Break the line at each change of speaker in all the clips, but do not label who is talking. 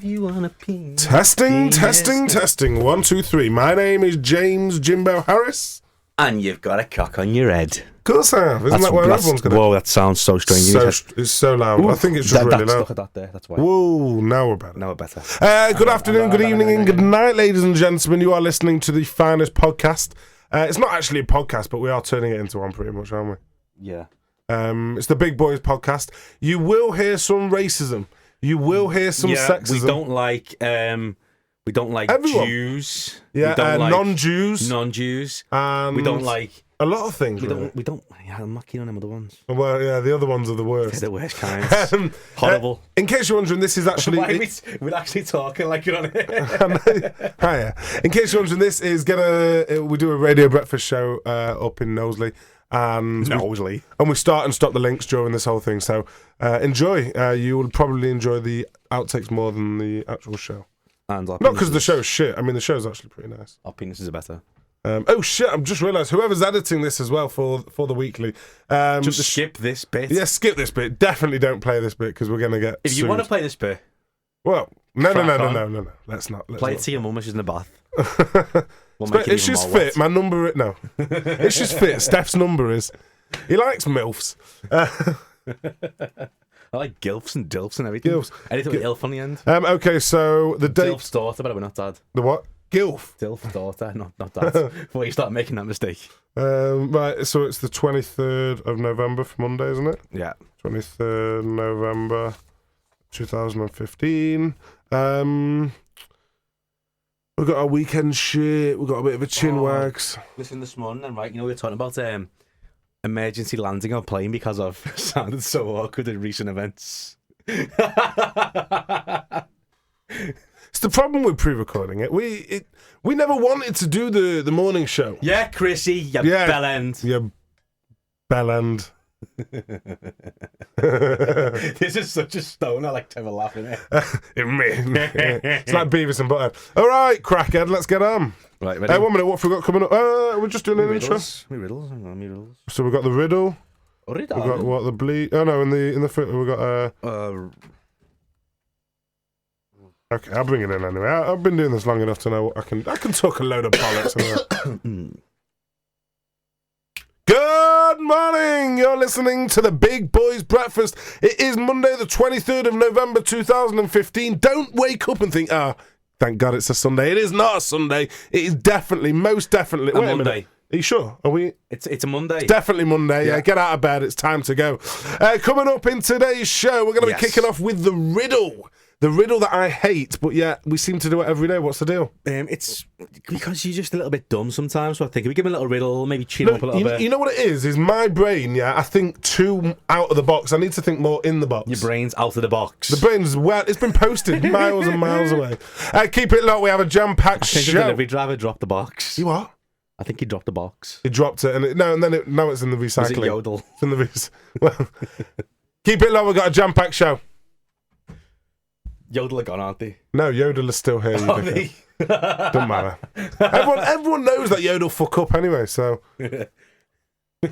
You wanna pee?
Testing. 1, 2, 3. My name is James Jimbo Harris.
And you've got a cock on your head.
Of course I have. Isn't that where everyone's got it?
Whoa, that sounds so strange.
It's so loud. I think it's just really loud.
Look at that there. That's why.
Whoa, now we're better. Good afternoon, good evening, and good night, ladies and gentlemen. You are listening to the finest podcast. It's not actually a podcast, but we are turning it into one pretty much, aren't we?
Yeah.
It's the Big Boys Podcast. You will hear some racism. You will hear some sexism.
We don't like
everyone.
Jews.
Yeah,
we don't like
non-Jews.
We don't like
a lot of things.
We don't. Yeah, I'm not keen on them other ones.
Well, yeah, the other ones are the worst.
They're the worst kinds. Horrible.
In case you're wondering, this is actually.
We're actually talking like you're on it.
Hiya. In case you're wondering, this is we do a radio breakfast show up in Knowsley. And we start and stop the links during this whole thing. So enjoy. You will probably enjoy the outtakes more than the actual show.
And
not because the show's shit. I mean, the show's actually pretty nice.
Our penises are better.
Oh shit! I've just realised whoever's editing this as well for the weekly.
Just skip this bit.
Yeah, skip this bit. Definitely don't play this bit because we're gonna get.
If you want to play this bit,
well, no. Let's not.
Play it to your mum as she's in the bath.
It's just fit. Wet. My number. No, it's just fit. Steph's number is. He likes MILFs.
I like gilfs and dilfs and everything. Anything with ilf on the end.
Okay, so the date.
Dilf's daughter, but we're not dad.
The what? Gilf.
Dilf's daughter, not dad. Before you start making that mistake.
Right, so it's the 23rd of November for Monday, isn't it?
Yeah.
23rd November 2015. We've got our weekend shit. We've got a bit of a chin wax.
Listen, this morning, then, right, you know, we were talking about emergency landing on plane because of sounded so awkward in recent events.
It's the problem with pre-recording it. We never wanted to do the morning show.
Yeah, Chrissy, you bellend.
You bellend.
This is such a stone. I like to have a laugh in it.
It's like Beavis and Butthead. All right, crackhead, let's get on.
Right, ready?
1 minute, what have we got coming up? We're just doing an intro.
Me riddles.
So we've got the riddle.
We've
got what, the bleed. Oh no, in the front we've got okay, I'll bring it in anyway. I've been doing this long enough to know I can talk a load of bollocks. Good morning! You're listening to the Big Boys Breakfast. It is Monday the 23rd of November 2015. Don't wake up and think, thank God it's a Sunday. It is not a Sunday. It is definitely, most definitely...
Wait a minute.
Are you sure? Are we?
It's a Monday.
It's definitely Monday. Yeah, get out of bed. It's time to go. Coming up in today's show, we're going to be kicking off with the riddle. The riddle that I hate, but yet we seem to do it every day. What's the deal?
It's because you're just a little bit dumb sometimes. So I think if we give him a little riddle, maybe cheer up a little bit.
You know what it is? Is my brain, I think too out of the box. I need to think more in the box.
Your brain's out of the box.
The brain's, it's been posted miles and miles away. Keep it low. We have a jam-packed show.
I think the delivery driver dropped the box.
You what?
I think he dropped the box.
He dropped it, and now it's in the recycling.
Was it Yodel?
It's in the well, keep it low. We've got a jam-packed show.
Yodel are gone, aren't they?
No, Yodel is still here.
Are they?
Doesn't matter. Everyone knows that Yodel fuck up anyway, so...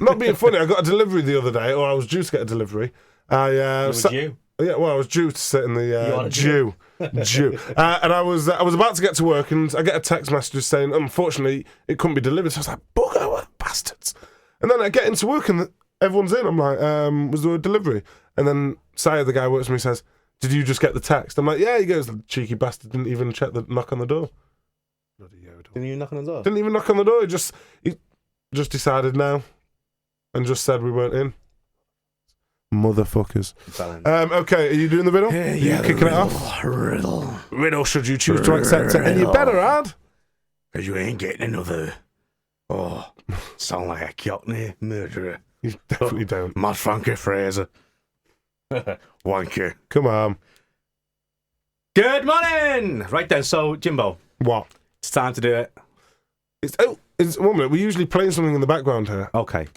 Not being funny, I got a delivery the other day, or I was due to get a delivery.
You were due?
Yeah, well, I was due to sit in the... Due. And I was about to get to work, and I get a text message saying, unfortunately, it couldn't be delivered. So I was like, bugger, bastards. And then I get into work, and everyone's in. I'm like, was there a delivery? And then Syed, the guy who works for me, says... Did you just get the text? I'm like, yeah. He goes, the cheeky bastard didn't even check the knock on the door. Bloody Yodel.
Didn't even knock on the door?
Didn't even knock on the door. He just decided now and just said we weren't in. Motherfuckers. Okay, are you doing the riddle? Are you kicking it off? Riddle, should you choose to accept it. And you better add.
Because you ain't getting another. Sound like a cockney murderer.
You definitely don't.
Mad Frankie Fraser. Wanker.
Come on.
Good morning! Right then, so, Jimbo.
What?
It's time to do it.
It's 1 minute. We're usually playing something in the background here.
Okay.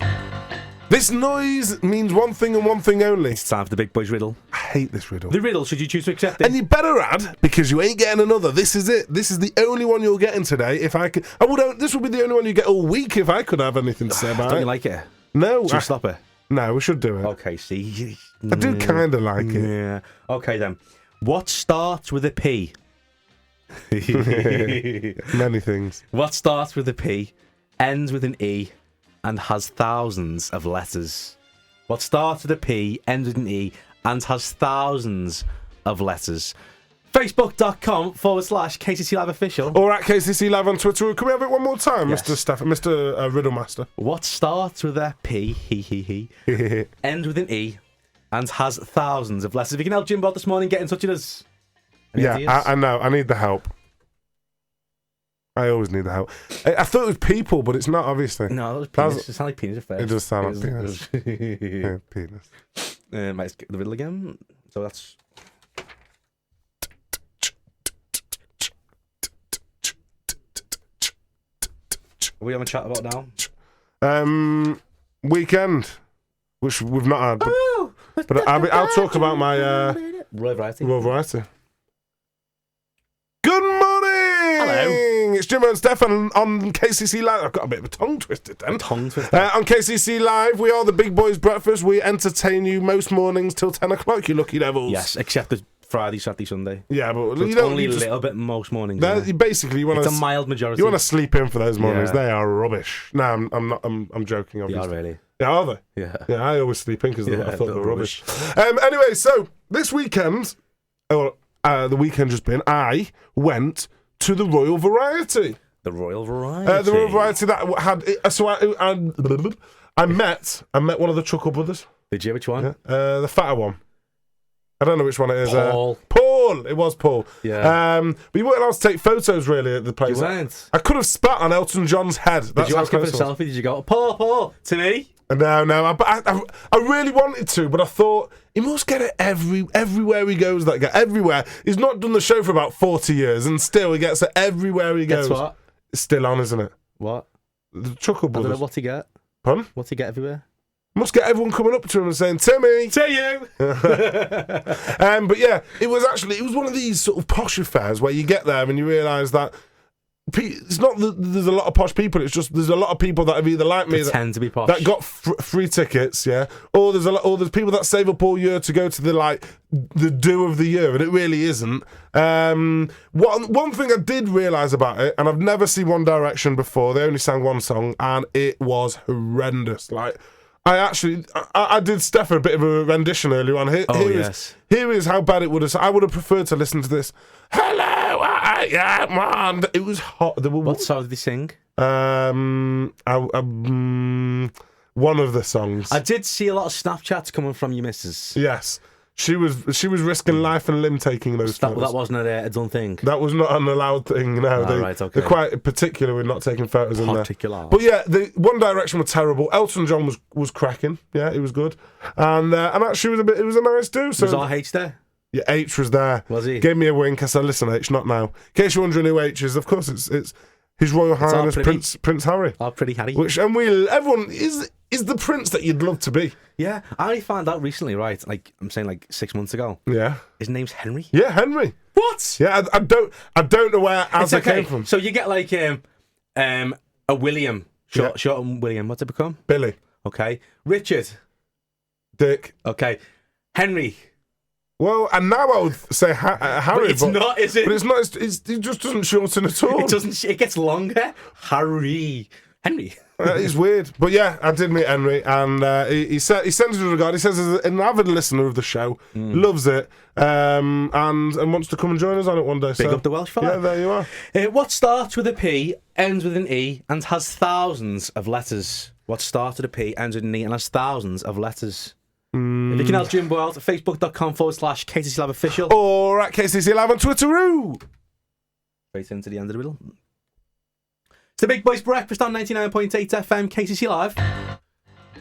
This noise means one thing and one thing only.
It's time for the Big Boys riddle.
I hate this riddle.
The riddle, should you choose to accept it?
And you better add, because you ain't getting another. This is it. This is the only one you're getting today. If I could... this would be the only one you get all week if I could have anything to say about it.
Don't you like it?
No.
Should we stop it?
No, we should do it.
Okay, see.
I do kind of like it.
Yeah. Okay, then. What starts with a P?
Many things.
What starts with a P, ends with an E, and has thousands of letters? What starts with a P, ends with an E, and has thousands of letters? Facebook.com/KCC Live Official.
Or at KCC Live on Twitter. Can we have it one more time,
Yes.
Mr. Stafford, Mr. Riddlemaster?
What starts with a P, ends with an E, and has thousands of letters? If you can help Jimbo out this morning, get in touch with us. Any ideas?
I know. I need the help. I always need the help. I thought it was people, but it's not, obviously.
No, that was penis. It sounds like penis at first.
It does sound like penis. Yeah, penis.
Let's get the riddle again. So that's... What are we having a chat about now?
Weekend, which we've not had. But I'll talk about my
Royal Variety.
Royal Variety. Good morning!
Hello.
It's Jimbo and Stefan on KCC Live. I've got a bit of a tongue twisted then.
On
KCC Live, we are the Big Boys Breakfast. We entertain you most mornings till 10 o'clock, you lucky devils.
Yes, except the Friday, Saturday, Sunday.
Yeah, but
So
you
it's
don't
only a
just,
little bit most mornings. Isn't it?
basically, you want
It's a
to
mild majority.
you want to sleep in for those mornings.
Yeah.
They are rubbish. No, I'm not. I'm joking.
They
Obviously.
are really.
Yeah, are they?
Yeah.
Yeah, I always sleep in because I thought they
they're
were rubbish. Anyway, so this weekend, the weekend just been, I went to the Royal Variety.
The Royal Variety.
The Royal Variety that had. So I met one of the Chuckle brothers.
Did you? Which one?
Yeah. The fatter one. I don't know which one it is.
Paul.
Paul. It was Paul.
Yeah.
But you weren't allowed to take photos really at the place.
You weren't.
I could have spat on Elton John's head.
Did you ask him for a selfie? Did you go, Paul, to me?
No. I really wanted to, but I thought he must get it everywhere he goes. That guy everywhere. He's not done the show for about 40 years, and still he gets it everywhere he goes.
Guess what?
It's still on, isn't it?
What?
The Chuckle
I don't
brothers.
know what he get.
Pardon?
What's he get everywhere?
Must get everyone coming up to him and saying, "Timmy,
To you.
But yeah, it was one of these sort of posh affairs where you get there and you realise that it's not that there's a lot of posh people. It's just there's a lot of people that have either like me
Pretend to be posh.
that got free tickets, yeah, or there's people that save up all year to go to the do of the year, and it really isn't. One thing I did realise about it, and I've never seen One Direction before. They only sang one song, and it was horrendous. Like. I did Steph a bit of a rendition earlier on. Here is how bad it would have. I would have preferred to listen to this. Hello, I am on. It was hot.
What song did he sing?
One of the songs.
I did see a lot of Snapchats coming from your missus.
Yes, she was risking life and limb taking those.
That wasn't a done thing.
That was not an allowed thing. No,
right, okay.
They're quite particular with not taking photos in there.
Particular.
But yeah, the One Direction were terrible. Elton John was cracking. Yeah, he was good, and actually it was a nice do. So
was RH there?
Yeah, H was there.
Was he?
Gave me a wink. I said, "Listen, H, not now." In case you're wondering who H is, of course it's His Royal Highness Prince Harry.
Oh, pretty Harry.
Everyone is the prince that you'd love to be.
Yeah, I found out recently, right? Like I'm saying, 6 months ago.
Yeah.
His name's Henry.
Yeah, Henry.
What?
Yeah, I don't know where it came from.
So you get a William, short and William. What's it become?
Billy.
Okay. Richard.
Dick.
Okay. Henry.
Well, and now I would say Harry.
But not, is it?
But it's not. It just doesn't shorten at all.
It doesn't. It gets longer. Henry.
It's weird, but yeah, I did meet Henry, and he sends his regard. He says he's an avid listener of the show, loves it, and wants to come and join us on it one day.
Big up the Welsh fella.
Yeah, there you are.
What starts with a P, ends with an E, and has thousands of letters? What starts with a P, ends with an E, and has thousands of letters? If you can help Jimbo out, Facebook.com/KCC Live Official.
Or at KCC Live on Twitter.
Straight into the end of the riddle. It's the Big Boys Breakfast on 99.8 FM, KCC Live.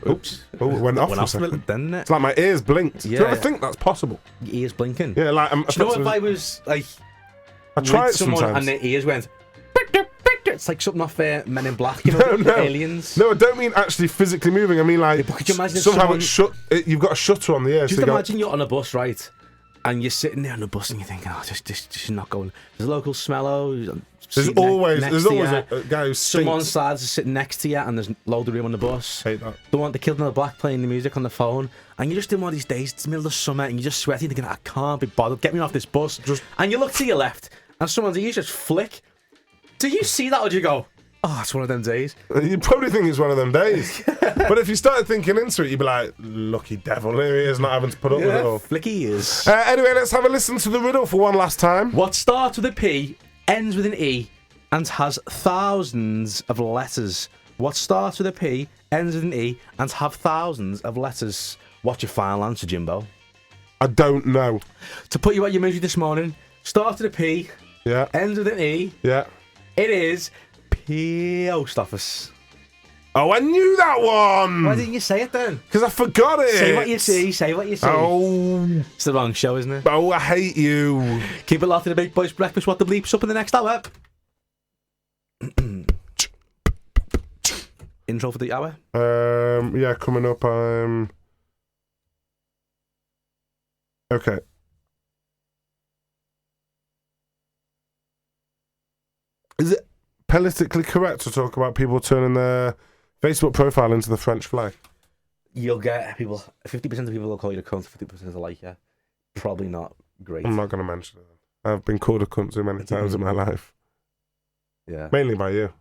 Oops.
Oh, it went off for a second. Didn't it? It's like my ears blinked. Yeah. Do you ever think that's possible?
Your ears blinking?
Yeah, like...
Do you know if I was, I
tried
someone
sometimes.
and their ears went... It's like something off Men in Black, you know,
no.
aliens.
No, I don't mean actually physically moving. I mean like
could you imagine
somehow it's shut. You've got a shutter on the ear.
Just imagine you're on a bus, right? And you're sitting there on the bus and you're thinking, oh, this is not going. There's a local smello.
There's always a guy who's
someone's side is sitting next to you, and there's loads of room on the bus.
Hate that.
The one, the kid in the black playing the music on the phone, and you're just in one of these days. It's the middle of summer, and you're just sweating, thinking, I can't be bothered. Get me off this bus. And you look to your left, and someone's you just flick. Do you see that, or do you go, oh, it's one of them days?
You probably think it's one of them days. But if you started thinking into it, you'd be like, lucky devil, here he is, not having to put up with it all.
Flicky is.
Anyway, let's have a listen to the riddle for one last time.
What starts with a P, ends with an E, and has thousands of letters? What starts with a P, ends with an E, and have thousands of letters? What's your final answer, Jimbo?
I don't know.
To put you at your misery this morning, starts with a P, ends with an E.
Yeah.
It is Post Office.
Oh, I knew that one!
Why didn't you say it then?
Because I forgot it!
Say what you see, say what you see.
Oh.
It's the wrong show, isn't it?
Oh, I hate you.
Keep it locked to the Big Boys Breakfast. What the bleep's up in the next hour? Intro for the hour?
Yeah, coming up. Okay. Is it politically correct to talk about people turning their Facebook profile into the French flag?
You'll get people, 50% of people will call you a cunt, 50% will like you. Probably not great.
I'm not going to mention it. I've been called a cunt too many times in my life.
Yeah.
Mainly by you.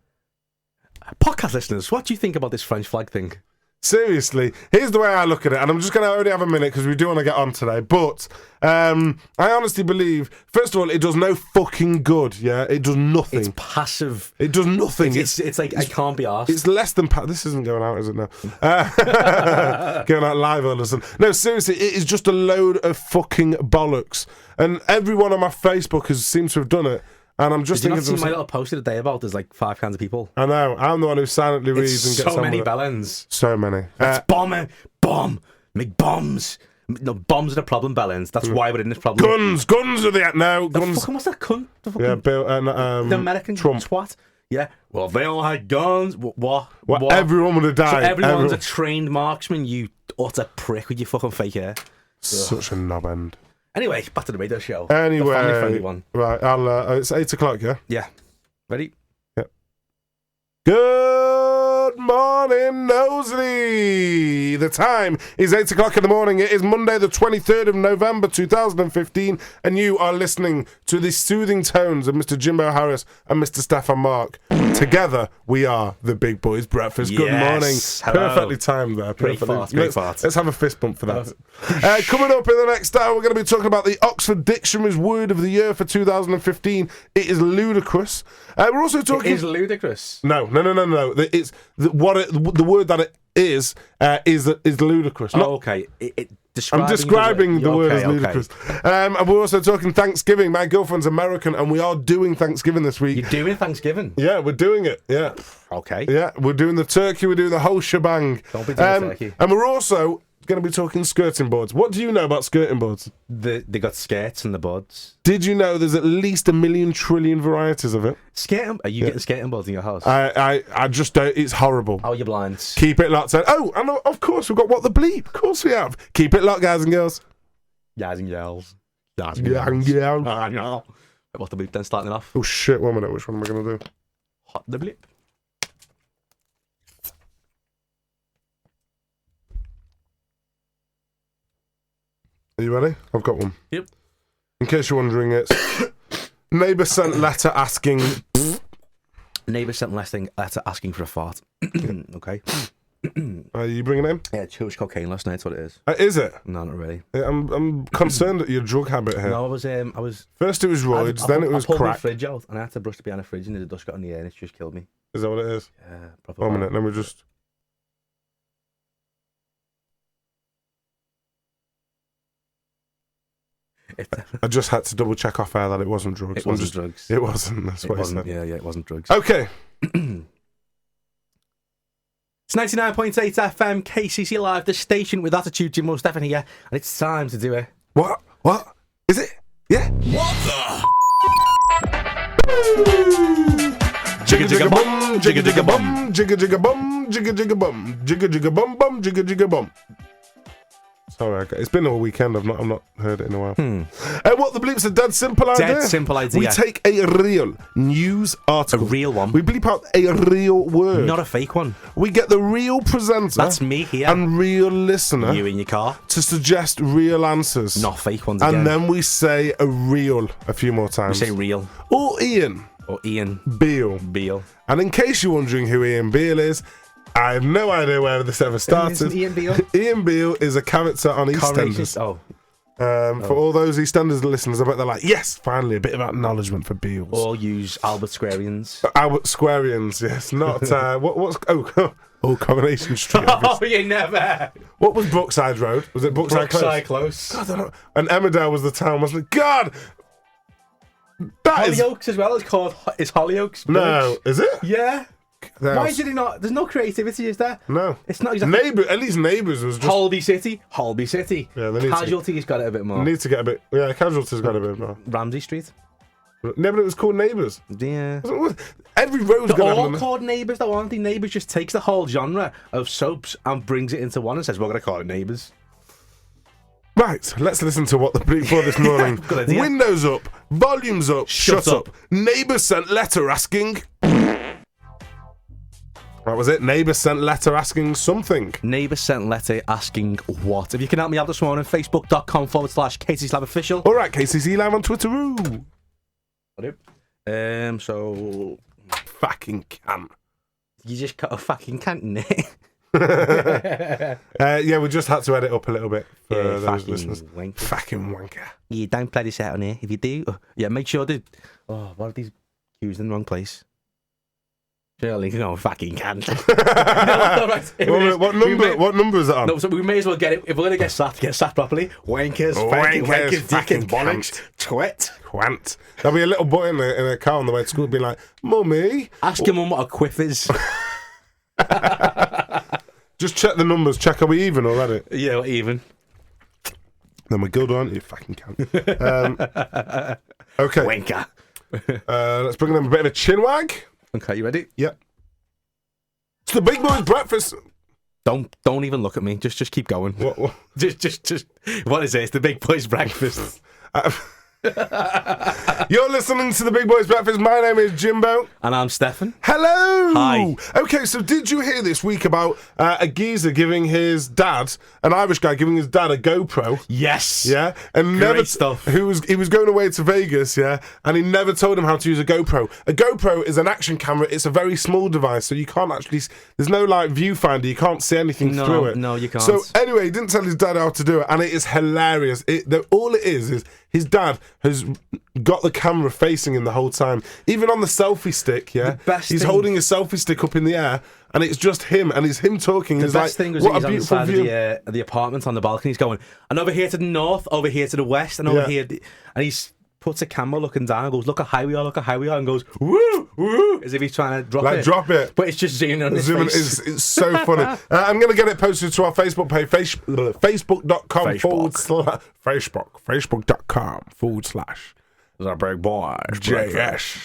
Podcast listeners, what do you think about this French flag thing?
Seriously, here's the way I look at it, and I'm just going to only have a minute because we do want to get on today, but I honestly believe, first of all, it does no fucking good, yeah? It does nothing.
It's passive.
It does nothing.
It's like, I can't be arsed.
It's less than... This isn't going out, is it now? Going out live all of a sudden. No, seriously, it is just a load of fucking bollocks, and everyone on my Facebook has seemed to have done it. And I'm just thinking.
Did you not see my little post of the day about there's like 5 kinds of people?
I know. I'm the one who silently reads and gets
so many bellends.
So many.
Let's bomb. Make bombs. No, bombs are the problem, bellends. That's why we're in this problem.
Guns are the no guns.
Fucking what's that cunt? The fucking,
yeah, Bill.
The American
Trump.
Twat. Yeah. Well, they all had guns. What?
Everyone would have died.
So everyone's a trained marksman. You utter prick with your fucking fake hair.
Such a knob end.
Anyway, back to the radio show.
Anyway,
the family-friendly one.
Right, it's 8 o'clock, yeah?
Yeah. Ready?
Yep. Good morning, Knowsley. The time is 8 o'clock in the morning. It is Monday, the 23rd of November, 2015, and you are listening to the soothing tones of Mr. Jimbo Harris and Mr. Stefan Mark. Together, we are the Big Boys Breakfast. Good morning.
Hello.
Perfectly timed there.
Great fart.
Let's have a fist bump for that. Coming up in the next hour, we're going to be talking about the Oxford Dictionary's word of the year for 2015. It is ludicrous. We're also talking...
It is ludicrous?
No. It's the word that it is ludicrous.
Okay.
I'm describing the word as ludicrous. And we're also talking Thanksgiving. My girlfriend's American, and we are doing Thanksgiving this week.
You're doing Thanksgiving?
Yeah, we're doing it. Yeah.
Okay.
Yeah, we're doing the turkey. We're doing the whole shebang.
Don't be doing turkey.
And we're also going to be talking skirting boards. What do you know about skirting boards?
They got skirts and the boards.
Did you know there's at least 1 million trillion varieties of it?
Skating? Are you getting skating boards in your house?
I just don't. It's horrible.
Oh, you're blind.
Keep it locked. Oh, and of course we've got What the Bleep. Of course we have. Keep it locked, guys and girls.
Guys and girls.
Yeah.
I know. What the bleep then, starting it off.
Oh shit, 1 minute. Which one am I going to do?
Hot the bleep.
Are you ready? I've got one.
Yep.
In case you're wondering, it's neighbour sent letter asking.
Neighbour sent letter asking for a fart. Okay.
Are you bringing it in?
Yeah, too much cocaine last night. That's what it is.
Is it?
No, not really.
I'm concerned at your drug habit here.
No, I was.
First it was roids, then it was
crack. I pulled
crack.
my fridge out, and I had to brush it behind the fridge, and the dust got in the air, and it just killed me.
Is that what it is?
Yeah, proper.
1 minute. Let me just. I just had to double check off air that it wasn't drugs.
It wasn't drugs.
It wasn't. That's what
it wasn't.
He said.
Yeah, it wasn't drugs.
Okay.
It's 99.8 FM, KCC Live, the station with attitude. Jimbo Stefan here, and it's time to do it.
What? Is it? Yeah.
What the?
Jigga jigga bum, jigga jigga bum, jigga jigga bum, jigga jigga bum, jigga jigga bum bum, jigga jigga bum. Sorry, it's been all weekend. I've not heard it in a while. What the bleep's a dead simple idea.
Dead simple idea.
We take a real news article.
A real one.
We bleep out a real word.
Not a fake one.
We get the real presenter.
That's me here.
And real listener.
You in your car.
To suggest real answers.
Not fake ones again.
And then we say a real a few more times.
We say real.
Or Ian.
Or Ian.
Beale. And in case you're wondering who Ian Beale is, I have no idea where this ever started.
Ian Beale?
Ian Beale is a character on EastEnders. For all those EastEnders listeners, I bet they're like, yes, finally, a bit of acknowledgement for Beales.
Or use Albert Squarians.
Albert Squarians, yes. Not, what's Coronation Street.
Oh, you never.
What was Brookside Road? Was it Brookside Close?
Brookside Close.
God, I don't know. And Emmerdale was the town, wasn't it? God!
Hollyoaks as well. It's Hollyoaks.
No, is it?
Yeah. Why did he not? There's no creativity, is there?
No.
It's not exactly.
At least Neighbours was just.
Holby City. Yeah, Casualty's got it a bit more.
Need to get a bit. Yeah, Casualty's got a bit more.
Ramsey Street.
No, but it was called Neighbours.
Yeah.
Every road's
They're
got
all called Neighbours, though, aren't they? Neighbours just takes the whole genre of soaps and brings it into one and says, we're going to call it Neighbours.
Right, let's listen to what the bleep for this morning. Windows up, volumes up, shut up. Neighbour sent letter asking. What was it? Neighbour sent letter asking something.
Neighbour sent letter asking what? If you can help me out this morning, facebook.com/KCC Live Official.
All right, KCC Live on Twitter.
So
fucking can.
You just got a fucking can't, innit?
Yeah, we just had to edit up a little bit for those listeners.
Wanker.
Fucking wanker.
Yeah, don't play this out on here. If you do, make sure to. Oh, what are these cues in the wrong place? Surely, fucking can.
What number is it on?
No, so we may as well get it. If we're going to get sat properly, wankers, dickheads, bollocks,
twat. There'll be a little boy in a car on the way to school being like, Mummy.
Ask your mum what a quiff is.
Just check the numbers. Check, are we even already?
Yeah, we're even.
Then we're good, aren't you? Fucking can. Okay.
Wanker.
Let's bring them a bit of a chin wag.
Okay, you ready?
Yep. It's the Big Boys Breakfast.
Don't even look at me. Just keep going.
What?
Just. What is it? It's the Big Boys Breakfast.
You're listening to the Big Boys Breakfast. My name is Jimbo.
And I'm Stefan.
Hello!
Hi.
Okay, so did you hear this week about a geezer giving his dad, an Irish guy giving his dad a GoPro?
Yes.
Yeah? And
Great stuff.
He was going away to Vegas, yeah? And he never told him how to use a GoPro. A GoPro is an action camera. It's a very small device, so you can't actually... There's no, viewfinder. You can't see anything through it.
No, you can't.
So, anyway, he didn't tell his dad how to do it, and it is hilarious. All it is his dad has got the camera facing him the whole time. Even on the selfie stick, yeah? He's holding a selfie stick up in the air, and it's just him, and it's him talking.
The best thing was he's on the side of the apartment on the balcony. He's going, and over here to the north, over here to the west, and over here... And he's puts a camera looking down and goes, look how high we are, and goes, woo, woo, as if he's trying to drop it.
Drop it.
But it's just zooming on his face.
It's so funny. I'm going to get it posted to our Facebook page, facebook.com/the Big Boys JS.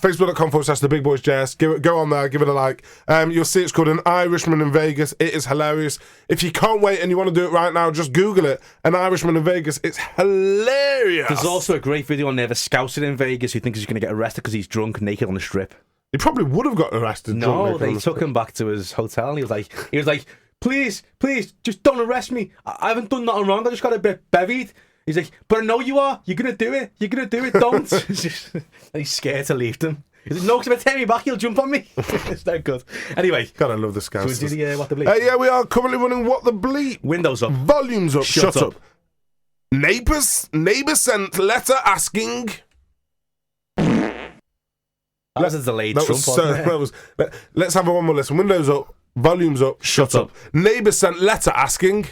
Facebook.com/the Big Boys JS. Go on there, give it a like. You'll see it's called An Irishman in Vegas. It is hilarious. If you can't wait and you want to do it right now, just Google it. An Irishman in Vegas. It's hilarious.
There's also a great video on there. The Scouser in Vegas who thinks he's going to get arrested because he's drunk naked on the strip.
He probably would have got arrested.
No, they took him back to his hotel and he was like, please, just don't arrest me. I haven't done nothing wrong. I just got a bit bevied. He's like, but I know you are. You're going to do it. Don't. He's scared to leave them. He's like, no, because if I take me back, he'll jump on me. It's no good. Anyway.
Gotta love the Scouts.
So we did What the Bleep?
Yeah, we are currently running What the Bleep.
Windows up.
Volumes up. Shut up. Neighbour sent letter asking...
That was a delayed Trump,
let's have one more listen. Windows up. Volumes up. Shut up. Neighbour sent letter asking...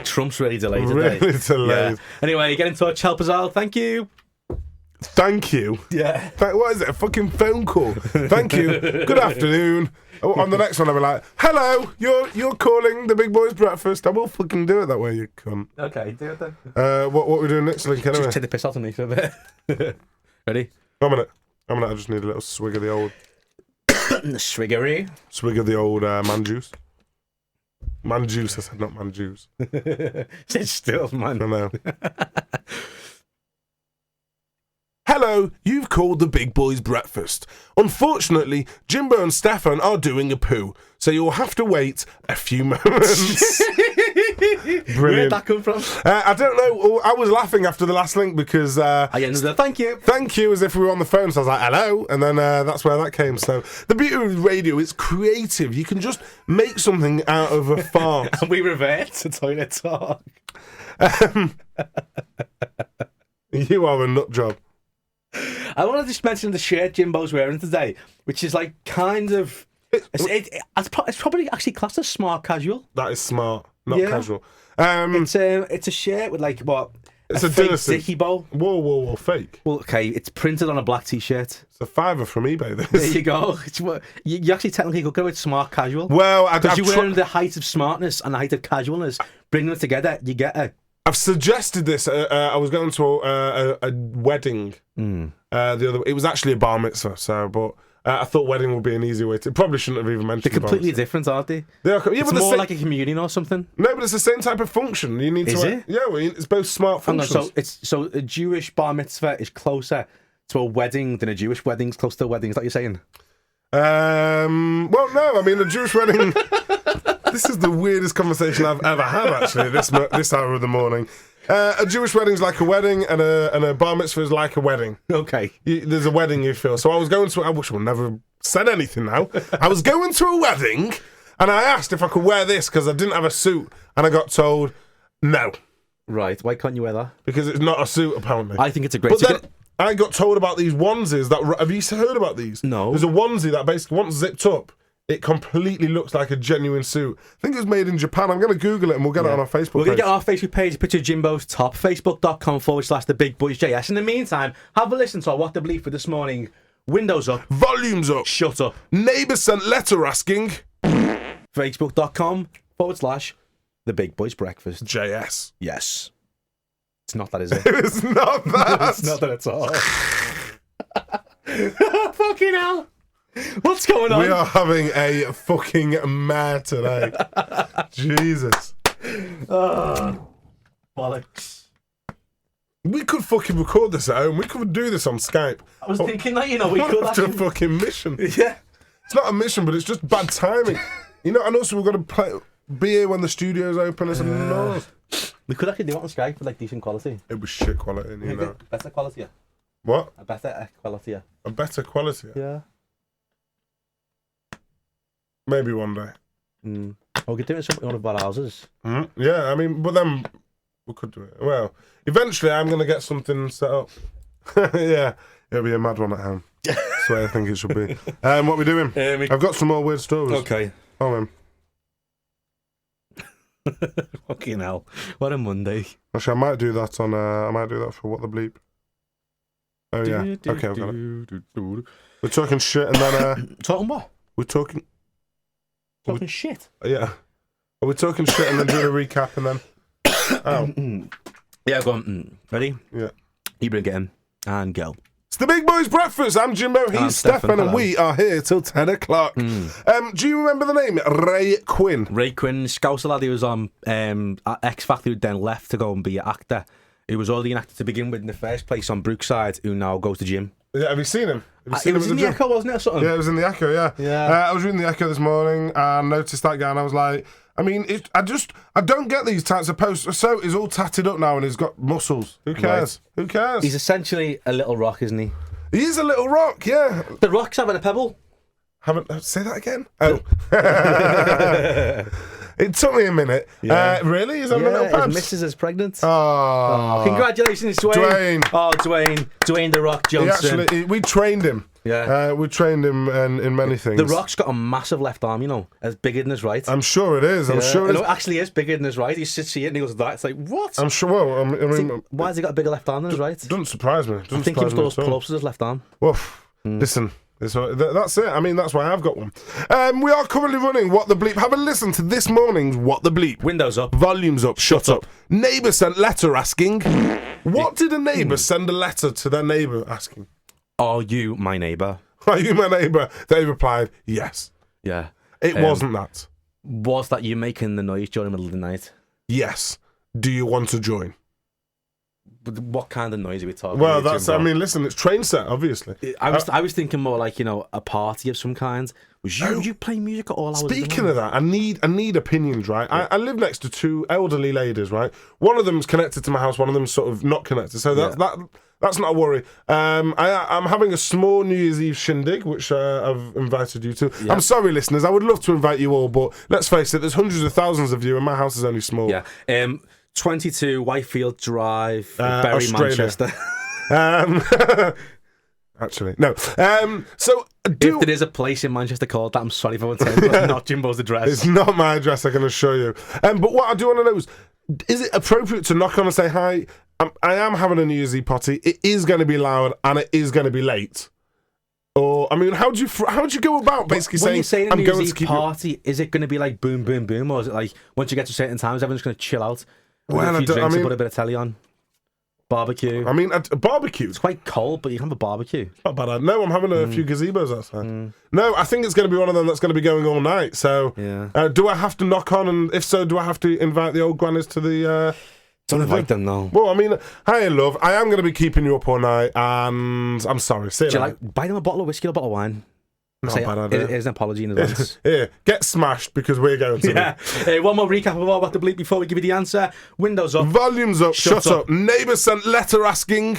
Trump's really delayed
today. Really delayed.
Yeah. Anyway, get in touch, help us out. Thank you.
Thank you?
Yeah.
What is it? A fucking phone call? Thank you. Good afternoon. On the next one, I'll be like, hello, you're calling the Big Boys Breakfast. I will fucking do it that way, you cunt.
Okay, do it then.
What we're doing next, Link, anyway?
Just take the piss out of me for a bit. Ready?
A minute. I just need a little swig of the old...
Swiggery.
Swig of the old man juice. Man juice, I said, not man juice.
It's still, man.
I know. Hello, you've called the Big Boys Breakfast. Unfortunately, Jimbo and Stefan are doing a poo, so you'll have to wait a few moments. Brilliant.
Where'd that come from?
I don't know. I was laughing after the last link because
I ended up, thank you.
Thank you, as if we were on the phone. So I was like, hello. And then that's where that came. So the beauty of radio, it's creative. You can just make something out of a fart.
And we revert to toilet talk.
You are a nut job.
I want to just mention the shirt Jimbo's wearing today, which is like kind of... It's probably actually classed as smart casual.
That is smart, not casual.
It's a shirt with like, what?
It's a
fake Dicky bowl.
Whoa, fake.
Well, okay, it's printed on a black t-shirt.
It's a $5 from eBay, this.
There you go. You actually technically could go with smart casual.
Well,
because you're wearing the height of smartness and the height of casualness. Bringing it together, you get a...
I've suggested this. I was going to a wedding. It was actually a bar mitzvah, but I thought wedding would be an easy way to... Probably shouldn't have even mentioned.
They're completely different, aren't they?
They are,
it's more like a communion or something.
No, but it's the same type of function. You need
Is
to...
it?
Yeah, well, it's both smart functions.
So a Jewish bar mitzvah is closer to a wedding than a Jewish wedding's close to a wedding. Is that what you're saying?
Well, no. I mean, a Jewish wedding... This is the weirdest conversation I've ever had, actually, this hour of the morning. A Jewish wedding's like a wedding, and a bar mitzvah is like a wedding.
Okay.
There's a wedding, you feel. So I was going to... I wish I would never have said anything now. I was going to a wedding, and I asked if I could wear this because I didn't have a suit, and I got told no.
Right. Why can't you wear that?
Because it's not a suit, apparently.
I think it's a great...
But then I got told about these onesies that... Have you heard about these?
No.
There's a onesie that basically, once zipped up, it completely looks like a genuine suit. I think it was made in Japan. I'm going to Google it and we'll get it on our Facebook page.
We're going to get our Facebook page, a picture of Jimbo's top, facebook.com/TheBigBoysJS. In the meantime, have a listen to our What the Bleep for this morning. Windows up.
Volumes up.
Shut up.
Neighbour sent letter asking.
Facebook.com/TheBigBoysBreakfast.
JS.
Yes. It's not that, is it?
It's not that.
It's not that at all. Fucking hell. What's going on?
We are having a fucking mare today. Jesus.
Bollocks.
We could fucking record this at home. We could do this on Skype.
I was thinking that, we could
after a fucking mission.
Yeah.
It's not a mission, but it's just bad timing. And also we've got to be here when the studio's open. It's annoying.
We could actually do it on Skype with decent quality.
It was shit quality,
Better quality.
What?
A better quality.
A better quality?
Yeah.
Maybe one day.
We could do it in one of our houses.
Yeah, I mean, but then we could do it. Well, eventually I'm going to get something set up. Yeah, it'll be a mad one at home. That's the way I think it should be. What are we doing? I've got some more weird stories.
Okay.
Oh, man.
Fucking hell. What a Monday.
Actually, I might do that for What the Bleep. Oh, yeah. Okay, I've got it. We're talking shit and then...
Talking what?
We're talking...
Talking shit?
Yeah. Are we talking shit and then doing a recap and then... Oh.
Yeah, go on. Ready?
Yeah.
You bring it in and go.
It's the Big Boys Breakfast. I'm Jimbo, he's Stefan, and we are here till 10 o'clock. Do you remember the name? Ray Quinn.
Ray Quinn, Scouser lad who was on X Factor, who then left to go and be an actor. He was already an actor to begin with in the first place on Brookside, who now goes to gym.
Yeah, have you seen him?
It was in the Echo, wasn't it, or something?
Yeah, it was in the Echo, yeah. I was reading the Echo this morning and noticed that guy, and I was like, I mean, I don't get these types of posts. So he's all tatted up now and he's got muscles. Who cares? Right. Who cares?
He's essentially a little rock, isn't he?
He is a little rock, yeah.
The Rock's having a pebble.
Say that again? Oh. It took me a minute. Yeah. Really? He's having a little pebble?
His missus is pregnant.
Oh.
Congratulations, Dwayne. Dwayne The Rock Johnson.
We trained him.
Yeah.
We trained him in many things.
The Rock's got a massive left arm, as bigger than his right.
I'm sure it is. I'm sure it is.
It actually is bigger than his right. He sits here and he goes, that. It's like, what?
I'm sure. Well, I mean,
why has he got a bigger left arm than his right?
Doesn't surprise me.
I think he was those pull-ups with his left arm.
Well, listen. That's it. I mean, that's why I've got one. We are currently running What the Bleep. Have a listen to this morning's What the Bleep.
Windows up.
Volumes up. Shut up. Neighbour sent letter asking. What did a neighbour send a letter to their neighbour asking?
Are you my neighbour?
Are you my neighbour? They replied, yes.
Yeah.
It wasn't that.
Was that you making the noise during the middle of the night?
Yes. Do you want to join?
But what kind of noise are we talking?
Well, that's. I mean, listen, it's train set, obviously.
I was thinking more like, you know, a party of some kind. Was you playing music at all hours?
Speaking of that, I need opinions, right? Yeah. I live next to two elderly ladies, right? One of them's connected to my house, one of them's sort of not connected. So that's not a worry. I'm having a small New Year's Eve shindig, which I've invited you to. Yeah. I'm sorry, listeners. I would love to invite you all, but let's face it, there's hundreds of thousands of you, and my house is only small.
Yeah. 22 Whitefield Drive, Bury,
Australia.
Manchester.
Actually, no. So,
if there is a place in Manchester called that, I'm sorry if I won't tell you, but it's not Jimbo's address.
It's not my address, I can assure you. But what I do want to know is it appropriate to knock on and say, hi, I am having a New Year's Eve party. It is going to be loud and it is going to be late. Or, I mean, how do you go about basically saying
I'm going to keep party, is it going to be like boom, boom, boom? Or is it like, once you get to certain times, everyone's going to chill out?
Well,
a few drinks and put a bit of telly on. Barbecue.
I mean, a barbecue.
It's quite cold, but you can have a barbecue.
Not bad. No, I'm having a few gazebos outside. No, I think it's going to be one of them that's going to be going all night. So, do I have to knock on? And if so, do I have to invite the old grannies to the...
Don't invite them, no.
Well, I mean, hi, love. I am going to be keeping you up all night, and I'm sorry.
Do you like buy them a bottle of whiskey or a bottle of wine?
Not a bad idea.
Here's an apology in advance.
Here, get smashed because we're going to.
Yeah. One more recap of all What the Bleep before we give you the answer. Windows up.
Volumes up. Shut up. Neighbours sent letter asking.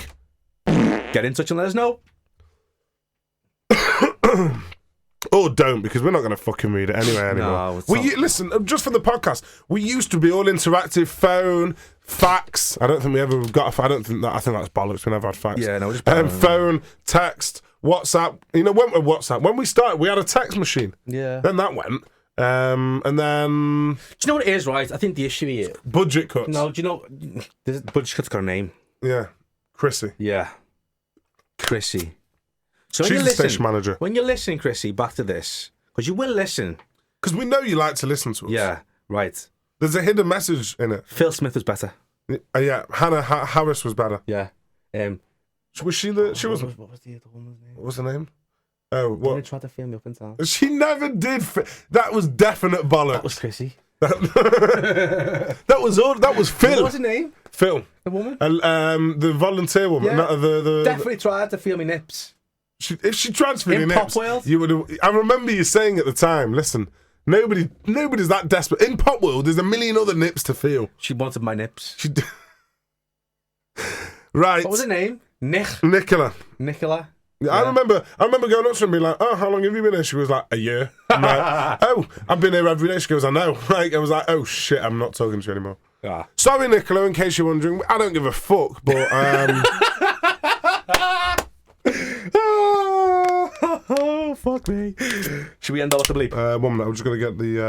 Get in touch and let us know.
Or don't, because we're not going to fucking read it anyway anymore. No, listen, just for the podcast, we used to be all interactive, phone, fax. I don't think we ever got I think that's bollocks. We never had fax.
Yeah, no, just
phone, text, WhatsApp. You know, when we started, we had a text machine.
Yeah.
Then that went. And then...
Do you know what it is, right? I think the issue here...
Budget cuts.
No, do you know... Budget cuts got a name.
Yeah. Chrissy.
Yeah. Chrissy. So
she's the station manager.
When you're listening, Chrissy, back to this, because you will listen.
Because we know you like to listen to us.
Yeah, right.
There's a hidden message in it.
Phil Smith was better.
Yeah, Hannah Harris was better.
Yeah.
Was she the... She was...
What was the other woman's name?
What was her name? Oh, what?
She tried to film me up in town.
She never did. That was definite bollocks.
That was Chrissy.
That was all. That was Phil.
What was her name?
Phil.
The woman?
The volunteer woman.
Yeah.
Not the
definitely tried to feel me nips.
If she tried to feel your nips,
Pop World?
you would. I remember you saying at the time, listen, nobody's that desperate. In Pop World, there's a million other nips to feel.
She wanted my nips.
Right.
What was her name?
Nicola. Yeah. I remember going up to her and being like, oh, how long have you been here? She was like, a year. I'm like, oh, I've been here every day. She goes, I know. Like, I was like, oh shit, I'm not talking to you anymore.
Ah.
Sorry, Nicola, in case you're wondering, I don't give a fuck, but
oh, fuck me. Should we end off the bleep?
1 minute, I'm just gonna get the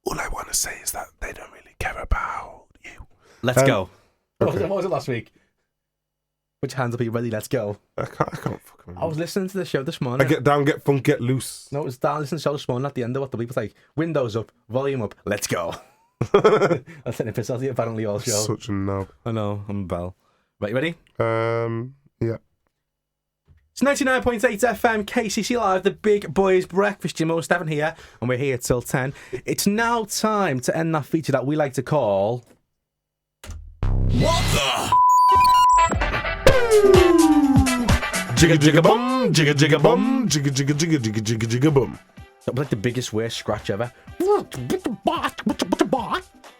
all I want to say is that they don't really care about you.
Let's go.
Okay.
What was it last week? Put your hands up, are you ready? Let's go.
I can't fucking remember.
I was listening to the show this morning.
I get down, get funk, get loose.
No, it was down listening to the show this morning. At the end of What the Bleep was like, windows up, volume up, let's go. I'm sending a piss out of you apparently all show.
Such a knob.
I know, I'm a bell. Right, you ready?
Yeah.
It's 99.8 FM, KCC Live, the Big Boys Breakfast. Jimbo Stephen here, and we're here till 10. It's now time to end that feature that we like to call...
What the...
Jigga jigga bum, jigga jigga bum, jigga jigga jigga jigga jigga jigga bum.
That was like the biggest, worst scratch ever.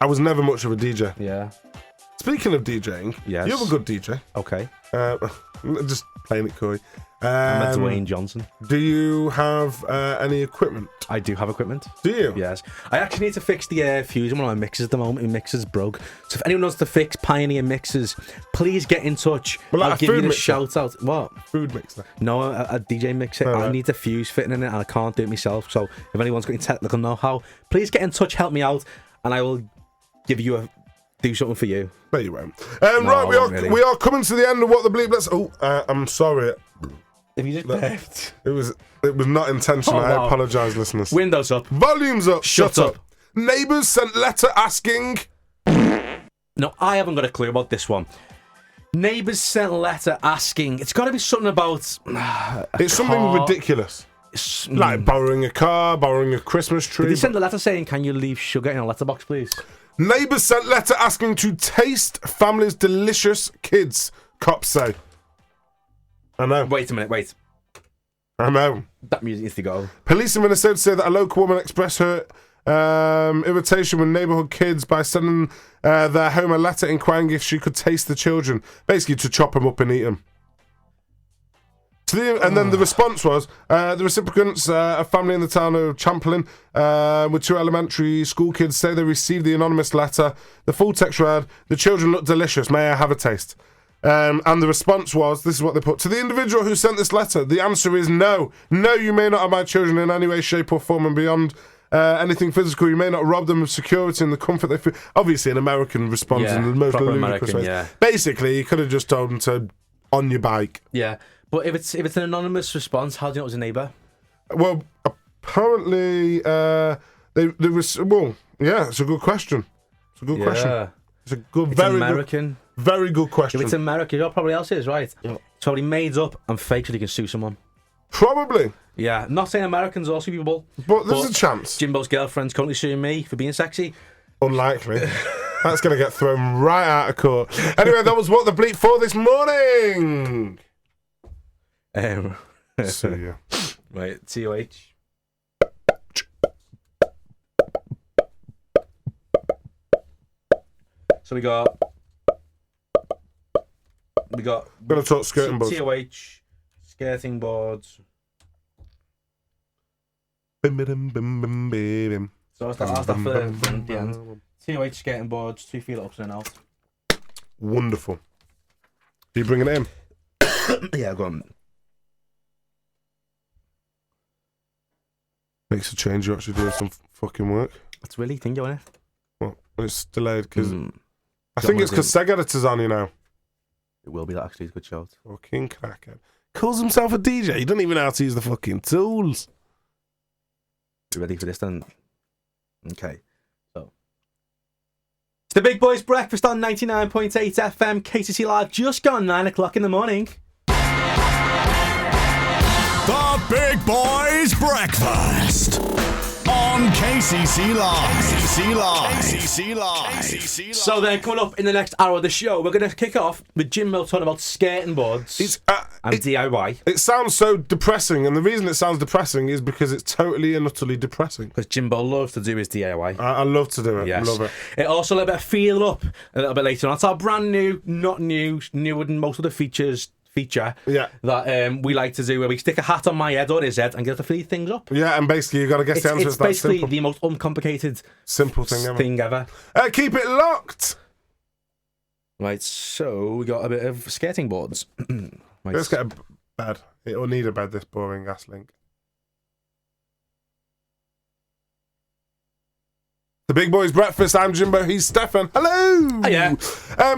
I was never much of a DJ.
Yeah.
Speaking of DJing,
yes.
You're a good DJ.
Okay.
Just playing it coy.
I'm a Dwayne Johnson.
Do you have any equipment?
I do have equipment.
Do you?
Yes. I actually need to fix the fuse in one of my mixers at the moment. My mixer's broke. So if anyone wants to fix Pioneer mixers, please get in touch.
Well, like
I'll give you the shout out. What?
Food mixer?
No, a DJ mixer. I need the fuse fitting in it and I can't do it myself. So if anyone's got any technical know-how, please get in touch, help me out, and I will give you do something for you.
No, you won't. Right, we are coming to the end of What the Bleep. I'm sorry.
If you just left.
It was not intentional. I apologise, listeners.
Windows up.
Volumes up.
Shut up.
Neighbours sent letter asking.
No, I haven't got a clue about this one. Neighbours sent letter asking. It's got to be something about.
It's something ridiculous. Like borrowing a car, borrowing a Christmas tree.
Did they send a letter saying, "Can you leave sugar in a letterbox, please"?
Neighbours sent letter asking to taste family's delicious kids, cops say. I know.
Wait a minute, wait.
I know.
That music needs to go.
Police in Minnesota say that a local woman expressed her irritation with neighbourhood kids by sending their home a letter inquiring if she could taste the children, basically to chop them up and eat them. And then the response was, the recipients, a family in the town of Champlain, with 2 elementary school kids, say they received the anonymous letter. The full text read, "The children look delicious, may I have a taste?" And the response was, this is what they put, "To the individual who sent this letter, the answer is no. No, you may not have my children in any way, shape or form, and beyond anything physical, you may not rob them of security and the comfort they feel." Obviously an American response in the most ludicrous way. Yeah. Basically, you could have just told them to, on your bike.
Yeah. But if it's an anonymous response, how do you know it was a neighbour?
Well, apparently, well, yeah, it's a good question. It's a good question. It's a good,
very American.
Very good question.
If it's American, you know what probably else is, right? Yeah. It's probably made up and fake so they can sue someone.
Probably.
Yeah, not saying Americans are people.
But there's a chance.
Jimbo's girlfriend's currently suing me for being sexy.
Unlikely. That's going to get thrown right out of court. Anyway, that was What the Bleep for this morning. See ya.
Right, TOH. So we got.
Gonna talk skirting boards.
TOH, skirting boards.
Bim, bim, bim, bim, bim.
So that's that for the end. TOH skating boards, 2 feet up and out.
Wonderful. Are you bringing it in?
Yeah, go on.
Makes a change. You're actually doing some fucking work.
That's really thing, isn't it?
Well, it's delayed because I think it's because Seg Editor's on, you know.
It will be that actually. It's a good shout.
Fucking crackhead. Calls himself a DJ. He doesn't even know how to use the fucking tools.
You ready for this then? Okay. So. It's the Big Boys Breakfast on 99.8 FM, KCC Live, just gone 9 o'clock in the morning.
The Big Boys Breakfast on KCC Live. KCC Live. KCC Live. KCC Live.
So then, coming up in the next hour of the show, we're going to kick off with Jim Mill talking about skating boards and DIY.
It sounds so depressing, and the reason it sounds depressing is because it's totally and utterly depressing.
Because Jimbo loves to do his DIY.
I love to do it.
Yes.
Love it.
It also a little bit of feel up a little bit later on. It's our brand new, not new, newer than most of the feature that we like to do, where we stick a hat on my head or his head and get to feed things up.
Yeah, and basically you got to guess the answer.
It's basically the most uncomplicated
simple thing ever. Keep it locked.
Right, so we got a bit of skating boards. Right.
Let's get a bed. It'll need a bed, this boring ass link. The Big Boys Breakfast. I'm Jimbo. He's Stefan. Hello.
Yeah.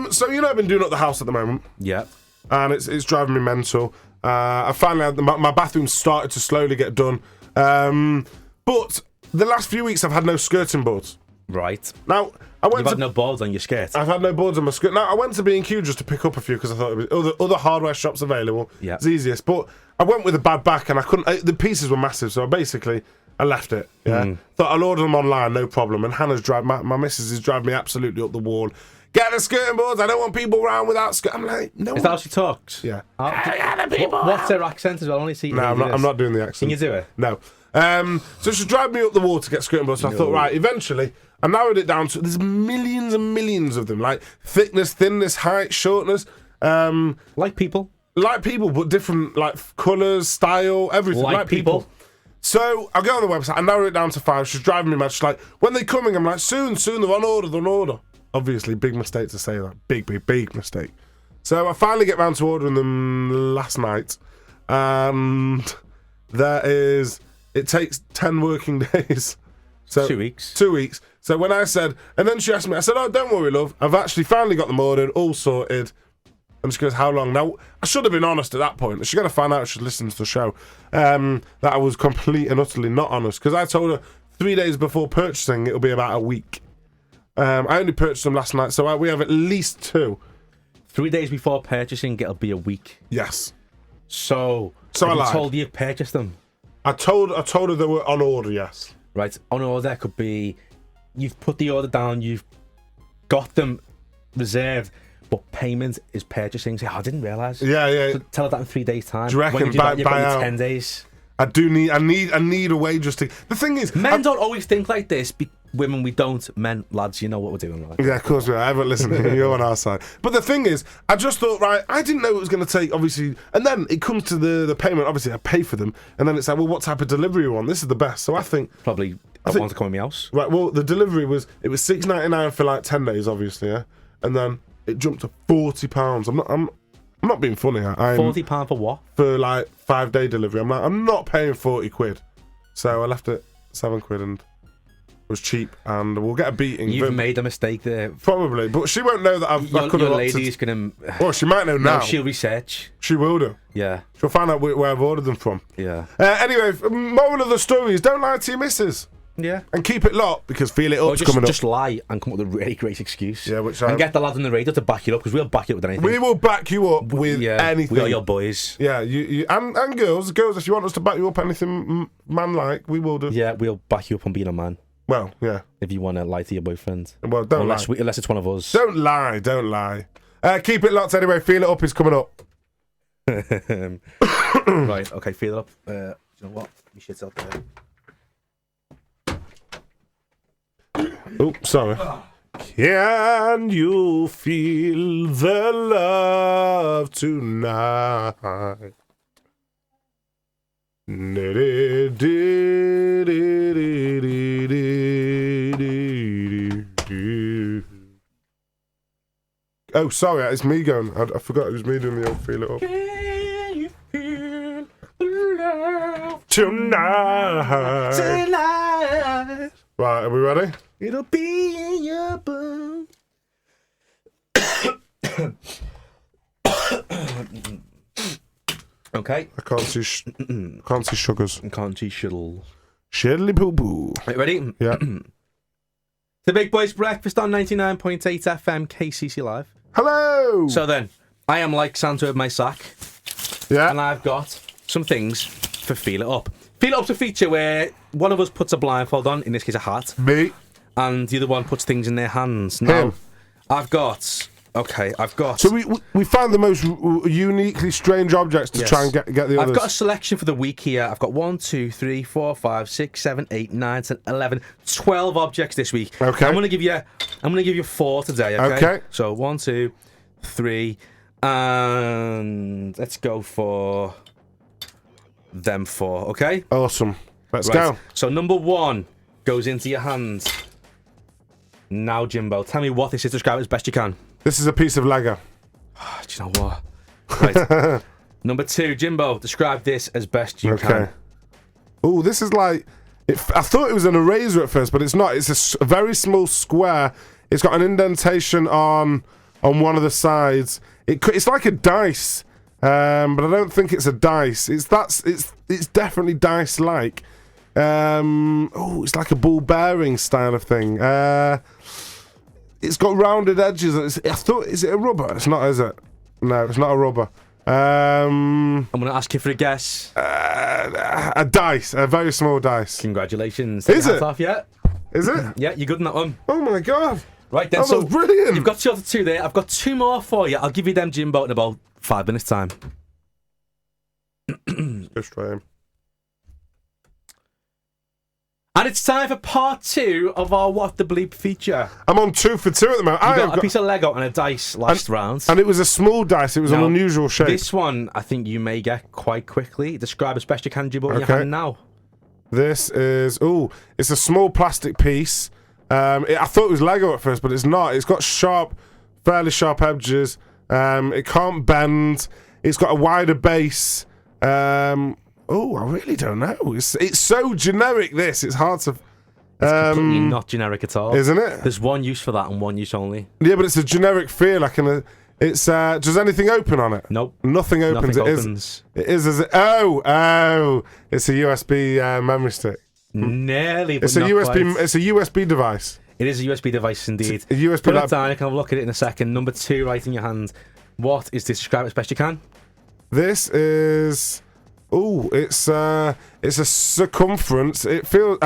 So I've been doing up the house at the moment.
Yeah.
And it's driving me mental. I finally had my bathroom started to slowly get done. But the last few weeks I've had no skirting boards.
Right.
Now,
You've had no boards on your skirt.
I've had no boards on my skirt. Now, I went to B&Q just to pick up a few because I thought it was other hardware shops available.
Yeah.
It's easiest. But I went with a bad back and I couldn't. The pieces were massive, so I left it. Yeah. Thought I'll order them online, no problem. And Hannah's my missus is driving me absolutely up the wall. Get the skirting boards. I don't want people around without skirt. I'm like, no.
Is that how she talks?
Yeah.
What's her accent as well? I only see.
No, I'm not doing the accent.
Can you do it?
No. So she drove me up the wall to get skirting boards. So I thought, right, eventually, I narrowed it down to there's millions and millions of them, like thickness, thinness, height, shortness.
Like people,
but different, like colours, style, everything.
Like people.
So I go on the website. I narrow it down to 5. She's driving me mad. She's like, when they're coming, I'm like, soon. They're on order. Obviously, big mistake to say that. Big mistake. So I finally get round to ordering them last night, and it takes 10 working days. So
2 weeks.
2 weeks. So when I said, and then she asked me, I said, oh, don't worry, love. I've actually finally got them ordered, all sorted. And she goes, how long? Now, I should have been honest at that point. She's going to find out if she listens to the show, that I was complete and utterly not honest. Because I told her 3 days before purchasing, it'll be about a week. I only purchased them last night, so we have at least 2.
3 days before purchasing, it'll be a week.
Yes.
So
I lied.
told you purchased them.
I told her they were on order. Yes.
Right, on order could be you've put the order down, you've got them reserved, but payment is purchasing. Say, I didn't realise.
Yeah.
So tell her that in 3 days' time.
Do you reckon
when you do
buy
that, you've got
out?
10 days.
I need a way just to. The thing is,
Men don't always think like this. Women, we don't. Men, lads, you know what we're doing, right?
Yeah, of course we are. Everyone listening, you're on our side. But the thing is, I just thought, right, I didn't know it was going to take, obviously, and then it comes to the payment. Obviously, I pay for them, and then it's like, well, what type of delivery you want? This is the best. So I think
Probably I want to come in my house.
Right. Well, the delivery was $6.99 for like 10 days, obviously, yeah, and then it jumped to £40. I'm not being funny. I'm
£40 for what?
For like 5-day delivery. I'm not paying £40. So I left it £7 and it was cheap, and we'll get a beating.
You've made a mistake there.
Probably, but she won't know that I could have.
Your lady's gonna.
Well, she might know now.
No, she'll research.
She will do.
Yeah.
She'll find out where I've ordered them from.
Yeah.
Anyway, moral of the story is don't lie to your missus.
Yeah.
And keep it locked because Feel It Up's coming up.
Just lie and come up with a really great excuse.
Yeah,
and get the lads on the radio to back you up because we'll back you up with anything.
We will back you up with anything.
We are your boys.
Yeah, you and girls, if you want us to back you up anything man-like, we will do.
Yeah, we'll back you up on being a man.
Well, yeah.
If you want to lie to your boyfriend.
Well, don't lie.
Unless it's one of us.
Don't lie. Keep it locked anyway. Feel It Up is coming up.
Right, okay, Feel It Up. Do you know what? You shit's up there.
Oh, sorry. Can you feel the love tonight? Oh, sorry, it's me going. I forgot it was me doing the old Feel It Up.
Can you feel the love
Tonight. Right, are we ready?
It'll be in your bones. Okay.
I can't see sugars.
I can't see shuttle.
Shiddly poo poo.
Right, ready?
Yeah.
The Big Boys Breakfast on 99.8 FM KCC Live.
Hello.
So then, I am like Santa with my sack.
Yeah.
And I've got some things for Feel It Up. Feel It Up's a feature where one of us puts a blindfold on, in this case a hat.
Me.
And the other one puts things in their hands. Now,
Him.
I've got...
So we found the most uniquely strange objects to try and get the others.
I've got a selection for the week here. I've got 1, 2, 3, 4, 5, 6, 7, 8, 9, 10, 11, 12 objects this week.
Okay.
I'm gonna give you 4 today. Okay. So 1, 2, 3, and let's go for them 4. Okay.
Awesome. Let's go.
So number 1 goes into your hands. Now, Jimbo, tell me what this is. Describe it as best you can.
This is a piece of Lego.
Do you know what? Right. Number 2, Jimbo, describe this as best you can.
Oh, this is like... I thought it was an eraser at first, but it's not. It's a very small square. It's got an indentation on one of the sides. It's like a dice, but I don't think it's a dice. It's definitely dice-like. It's like a ball bearing style of thing. It's got rounded edges. I thought, is it a rubber? It's not, is it? No, it's not a rubber.
I'm going to ask you for a guess.
A dice, a very small dice.
Congratulations.
Is it?
Off yet?
Is it?
Yeah, you're good in that one.
Oh my god.
Right then,
that was brilliant.
You've got 2 there. I've got 2 more for you. I'll give you them, Jimbo, in about 5 minutes' time.
Go straight in.
And it's time for part 2 of our What the Bleep feature.
I'm on 2 for 2 at the moment.
You got a piece of Lego and a dice last round.
And it was a small dice. It was an unusual shape.
This one, I think you may get quite quickly. Describe as best you can, Jimbo, in your hand now.
This is... it's a small plastic piece. I thought it was Lego at first, but it's not. It's got fairly sharp edges. It can't bend. It's got a wider base. I really don't know. It's so generic, this. It's hard to...
It's completely not generic at all.
Isn't it?
There's one use for that and one use only.
Yeah, but it's a generic feel. Does anything open on it?
Nope.
Nothing opens.
Nothing opens.
It's a USB memory stick.
Nearly, but
It's a
not
USB.
quite.
It's a USB device.
It is a USB device indeed.
A USB
Put it down, I can have a look at it in a second. Number 2 right in your hand. What is this? Describe it as best you can.
This is Ooh, it's a circumference. It feels...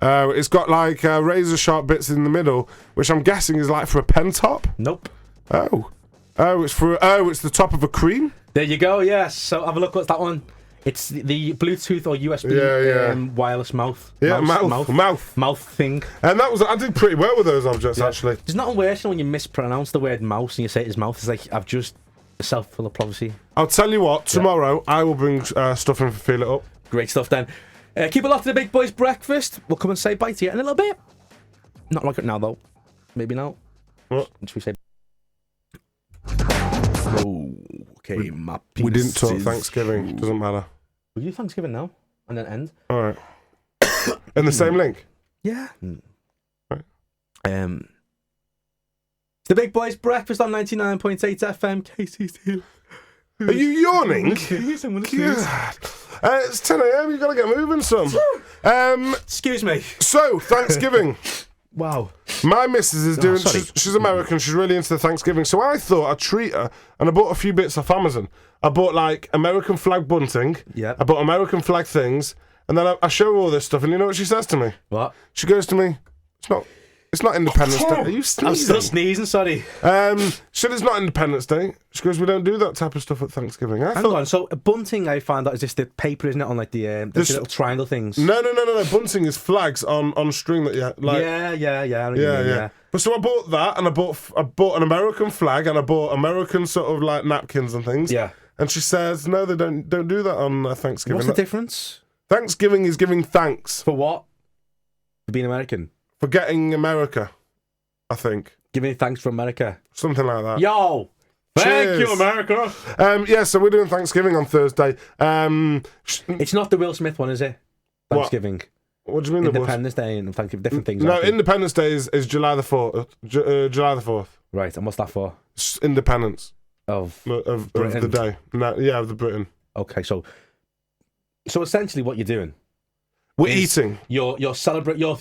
it's got like razor sharp bits in the middle, which I'm guessing is like for a pen top.
Nope.
It's the top of a cream.
There you go. Yes. So have a look. What's that one? It's the Bluetooth or USB wireless mouth.
Yeah, mouth
thing.
And I did pretty well with those objects actually.
There's nothing worse than when you mispronounce the word mouse and you say it is mouth. It's like I've just self-full of prophecy.
I'll tell you what. Tomorrow I will bring stuff in for Feel It Up.
Great stuff then. Keep it locked to the Big Boys Breakfast. We'll come and say bye to you in a little bit. Not like it now though. Maybe now.
What?
Should we say? Okay, my pieces.
We didn't talk Thanksgiving. Doesn't matter.
We'll do Thanksgiving now and then end.
All right. In the same link.
Yeah.
Right.
It's the Big Boys Breakfast on 99.8 FM KCC.
Are you yawning?
God.
It's 10 a.m. You've got to get moving, son.
Excuse me.
So, Thanksgiving.
Wow.
My missus is doing...
sorry.
She's American. She's really into Thanksgiving. So I thought I'd treat her, and I bought a few bits off Amazon. I bought, like, American flag bunting.
Yeah.
I bought American flag things. And then I show her all this stuff, and you know what she says to me?
What?
She goes to me, it's not Independence Day. Are you sneezing?
I'm still sneezing, sorry.
She said it's not Independence Day. She goes, we don't do that type of stuff at Thanksgiving.
Hang on, so bunting I found out is just the paper, isn't it, on like the little triangle things?
No. Bunting is flags on string that you like.
Yeah.
But so I bought that, and I bought an American flag, and I bought American sort of like napkins and things.
Yeah.
And she says, no, they don't do that on Thanksgiving.
What's the difference?
Thanksgiving is giving thanks.
For what? For being American?
For getting America, I think.
Giving thanks for America.
Something like that.
Yo! Thank
Cheers.
you, America!
So we're doing Thanksgiving on Thursday.
It's not the Will Smith one, is it? Thanksgiving.
What do you mean?
Independence Day and Thanksgiving, different things.
No, Independence Day is July the 4th. July the 4th.
Right, and what's that for?
Independence.
Of
the day. No, yeah, of the Britain.
Okay, so essentially what you're doing...
We're eating.
You're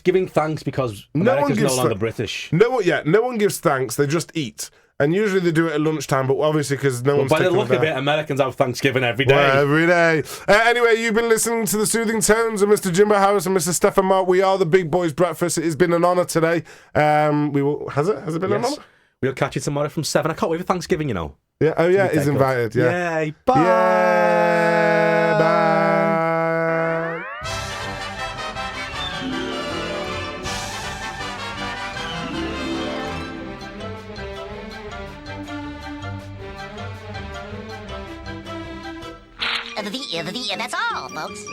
giving thanks because America's no longer British.
No one gives thanks. They just eat, and usually they do it at lunchtime. But obviously, because no one's.
By the look of it, Americans have Thanksgiving every day.
Well, every day. Anyway, you've been listening to the soothing tones of Mr. Jimbo Harris and Mr. Stefan Mark. We are the Big Boys Breakfast. It has been an honour today. Has it been an honour?
We'll catch you tomorrow from 7. I can't wait for Thanksgiving. You know.
Yeah. Oh yeah, he's invited. Yeah.
Yay! Bye.
Yeah. Bye.
That's all, folks.